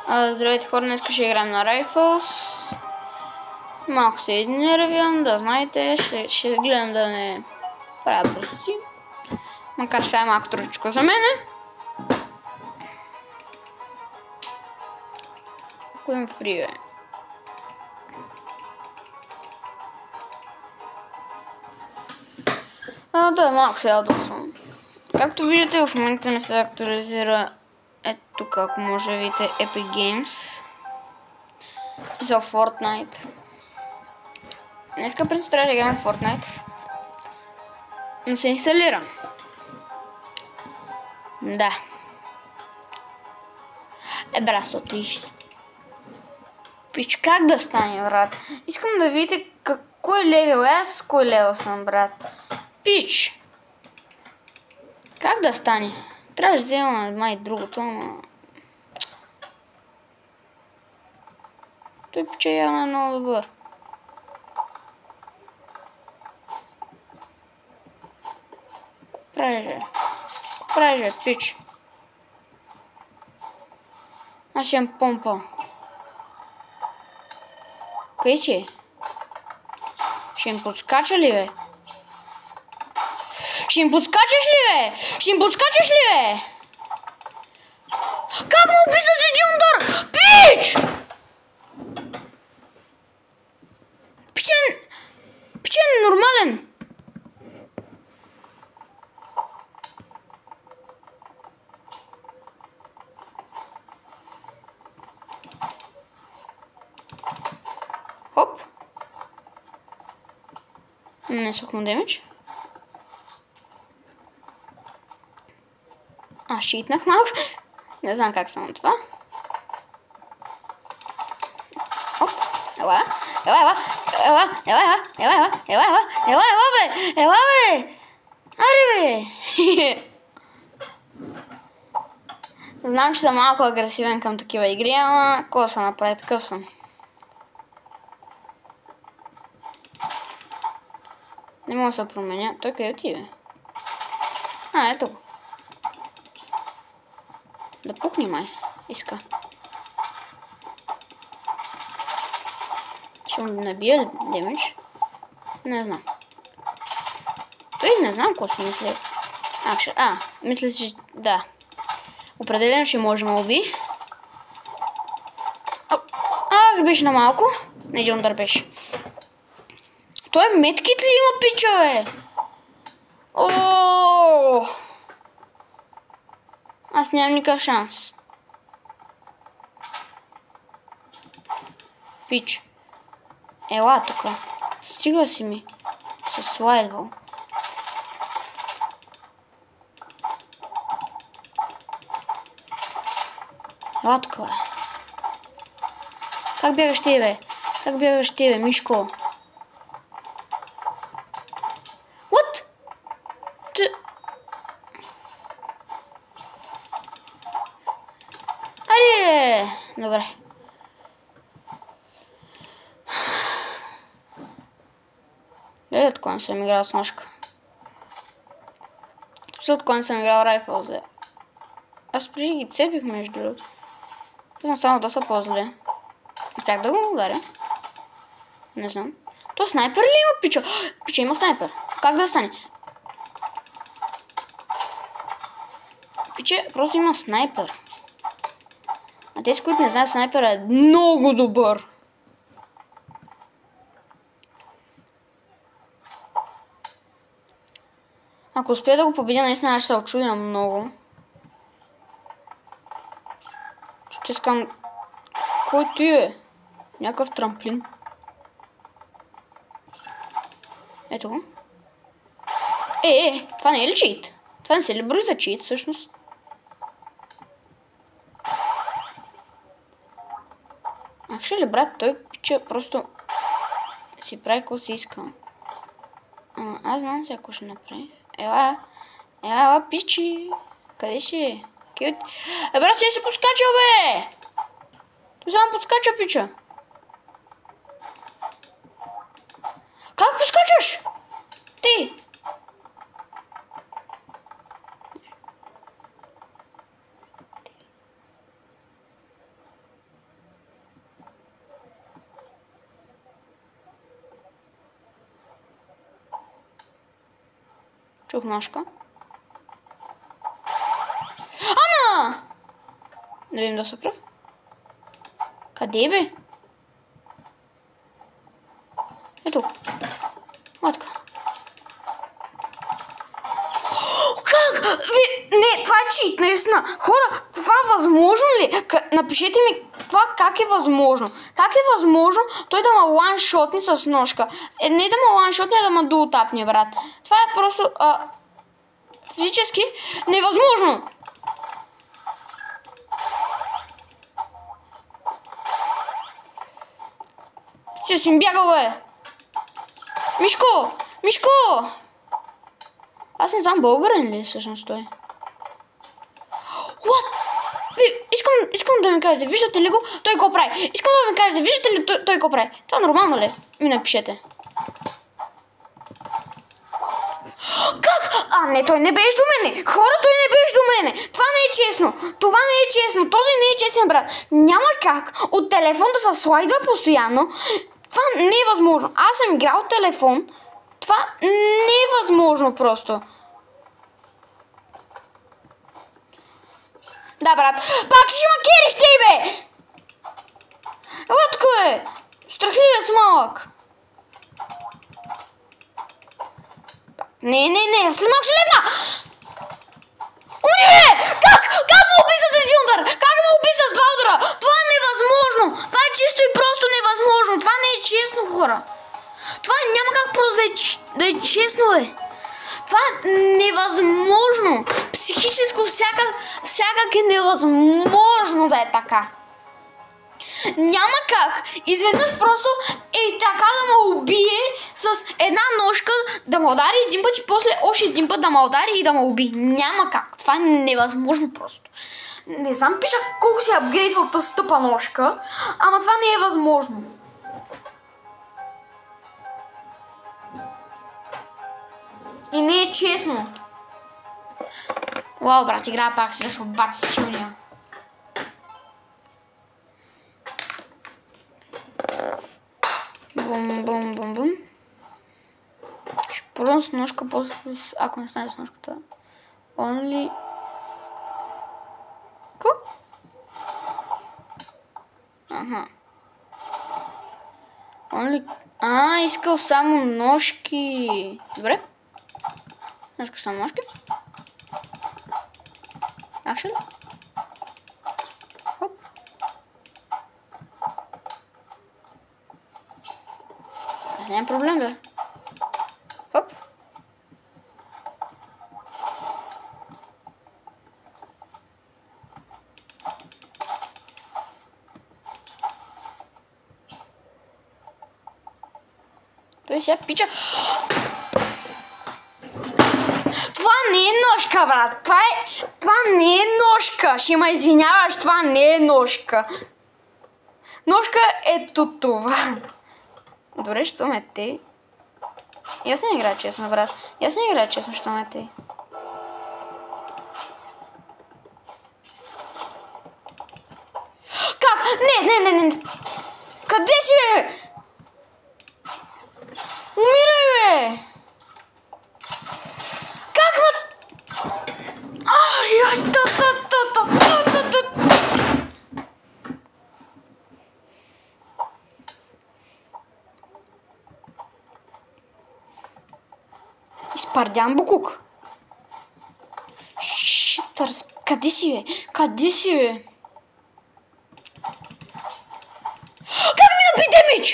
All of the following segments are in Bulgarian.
Здравейте хора, днес ще играем на Rifles. Малко се изнервям, да знаете, ще гледам да не правя простоти. Макар това е малко трудичко за мене. Коим фри бе. Да, малко се ядосвам. Както виждате, в момента ми се актуализира ето тук, ако може да видите Epic Games. В смисъл Fortnite. Днеска предстои трябва да играем в Fortnite. Но се инсталира. Да. Брат, 130. Пич, как да стане, брат? Искам да видите кой левел е, аз кой левел съм, брат. Пич. Как да стане? Трябва да взема май другото, но... Той пича явно е много добър. Правиш бе, пич. Аз ще имам помпа. Къде си? Ще им подскача ли бе? Ще им подскачаш ли бе? Ще им подскачаш ли бе? Как му описа с един удар? Пич! Пич е нормален. Хоп. Нанесох му демидж. Аз читнах малко. Не знам как само това. Оп. Ела бе! Аре бе! Знам, че съм малко агресивен към такива игри, ама какво се направи, такъв съм. Не мога да се променя. Той къде отиде? Ето го. Да пукни май. Иска. Ще му набия демидж. Не знам. Той не знам какво си мисли. Мисля си, да. Определено ще можем да уби. Беше на малко. Не, един удар беше. Той медкит ли има, пича, бе? Ооо! Аз нямам никакъв шанс. Пич. Ела тук. Стига си ми. С слайдвал. Ела тук, бе. Как бягаш ти, бе? Как бягаш ти, бе, Мишко? What? Аре! Добре. Гледат кога не съм играл с ножка. След кога не съм играл Rifles. Аз преди ги цепих между другото. Съм станал доста по-зле. Успях да го ударя. Не знам. То снайпер ли има, пича? Пича има снайпер. Как да стане? Пича просто има снайпер. А тези, които не знаят, снайпер е много добър. Ако успея да го победя, наистина ще се очудя много. Че искам... Кой ти е? Някакъв трамплин. Ето го. Това не е ли чит? Това не се ли брои за чит, всъщност? Actually, брат, той пича просто си прави какво си иска. Аз знам си ако ще направи. Ела, пичи. Къде си е? Брат, си се подскачал, бе! Той само подскача, пича. Как подскачаш? Ти! Чух ножка. Ана! Да видим доста кръв. Къде бе? Ето. Матка. Как? Не, това е чит, наистина. Хора, това възможно ли? Напишете ми това как е възможно. Как е възможно той да ма ланшотни с ножка? Не да ма ланшотни, а да ма дуотапни, брат. Това е просто физически невъзможно. Ти си им бягал, бе. Мишко! Мишко! Аз не знам българин ли всъщност той. What? Искам да ми кажете, виждате ли го? Той го прави. Искам да ми кажете, виждате ли той го прави? Това нормално ли? Ми напишете. Как? Не, той не беше до мене. Хора, той не беше до мене. Това не е честно. Това не е честно. Този не е честен, брат. Няма как от телефон да се слайдва постоянно. Това не е възможно. Аз съм играл от телефон. Това не е възможно просто. Да, брат. Пак ще ма кериш ти, бе! Лътко е! Страхливец малък. Не, след малко ще легна! Умри, бе! Как? Как му уби с един удар? Как му уби с два удара? Това е невъзможно! Това е чисто и просто невъзможно! Това не е честно, хора! Това няма как просто да е честно, бе! Това е невъзможно! Психическо всякак е невъзможно да е така! Няма как изведнъж просто така да ме убие с една ножка, да ме удари един път и после още един път да ме удари и да ме уби. Няма как. Това е невъзможно просто. Не знам пиша колко си апгрейдвал тази тъпа ножка, ама това не е възможно. И не е честно. Уау, брат, играя пак срещу бат силния. Бум. Ще пробвам с ножка, после ако не стане с ножката. Only... Ко? Аха. Only... искал само ножки. Добре. Ножка само ножки. Action. Хоп. Аз нямам проблем, бе. Хоп. Той сега пича. Това не е ножка, брат. Това не е ножка. Ще ме извиняваш, това не е ножка. Ножка е това. Добре, що ме те. И аз не играя честно, брат. И аз не играя честно, що ме те. Как? Не. Къде си, бе? Умирай, бе! Как ма... Изпардян букук. Шитърс. Къде си, бе? Къде си, бе? Как ми наби демидж?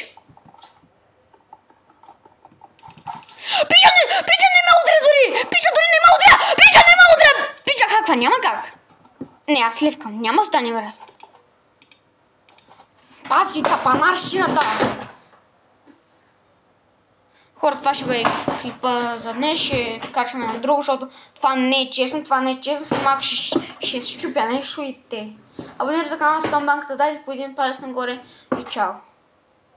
Пича не ме удря дори! Пича дори не ме удря! Пича не ме удря! Пича каква? Няма как. Не, аз сливкам. Няма стане, брат. Пази тапанарщината! Хора, това ще бъде клипа за днес, ще качваме на друго, защото това не е честно, след малко ще щупя нещо и те. Абонирайте за канала с камбанката, дайте по един палец нагоре и чао!